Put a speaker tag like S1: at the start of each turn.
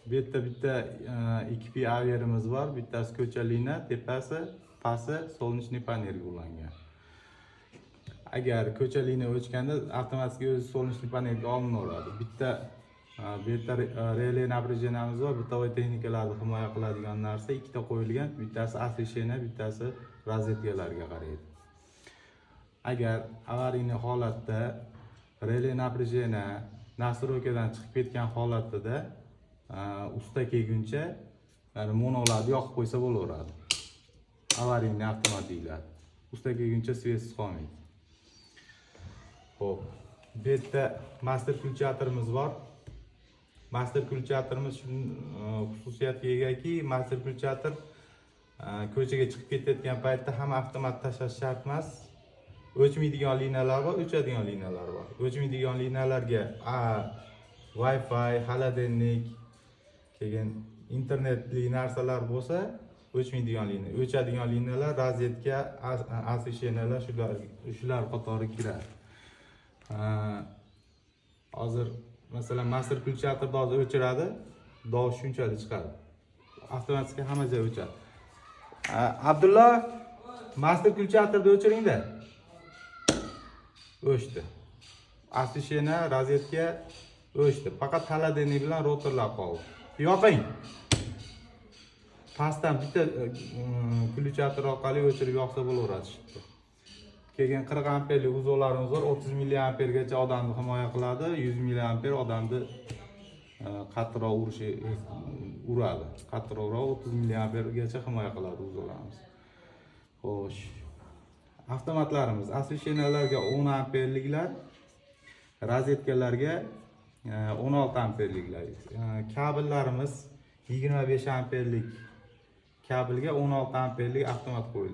S1: Bu yerda bitta 2 averimiz bor. Bittasi ko'chalina, tepasi, pasti solnechniy panelga ulangan. Agar ko'chalina o'chganda avtomatik o'zi solnechniy panelga olinaveradi. Bitta bu yerda relay напряжениemiz bor. Bitovoy texnikalarni himoya qiladigan narsa ikkita qo'yilgan. Bittasi освещение, bittasi rozetkalarga qaraydi. Agar avariyli holatda relay напряжение nastroykadan chiqib ketgan holatida usta kelguncha monolarni yoqib qo'ysa bo'laveradi. Avariyli avtomatiklar. Usta kelguncha svetsiz qolmaydi. Xo'p, bu yerda master ключаторimiz bor. Master ключаторimiz xususiyatiga egaki, master ключатор ko'chaga chiqib ketayotgan paytda ham avtomat tashlash shart emas. O'chmaydigan liniyalar bor, o'chadigan liniyalar bor. O'chmaydigan liniyalarga Wi-Fi, xolodilnik, keyin internetli narsalar bo'lsa, o'chmaydigan liniya. O'chadigan liniyalar rozetka, освещениялар shular qatoriga kiradi. Hozir masalan master ключаторni hozir o'chiradi, tovush shunchalik chiqadi. Avtomatik hamma joy o'chadi. Abdulla, master ключаторni o'chiring-da. O'chdi. Освещение, rozetka o'chdi. Faqat xolodilnik bilan rotorlar qoldi. Yoqing. Pastdan bitta ключатор orqali o'chirib yoqsa bo'laveradi. Keyin 40 amperlik uzovlarimiz bor. 30 milliampergacha odamni himoya qiladi. 100 milliamper odamni qattiqroq uradi. Qattiqroq 30 milliampergacha himoya qiladi uzovlarimiz. Xo'sh. Avtomatlarimiz освещенияларga 10 amperliklar, rozetkalarga 16 amperliklar. Kabellarimiz 25 amperlik kabelga 16 amperlik avtomat qo'yilgan.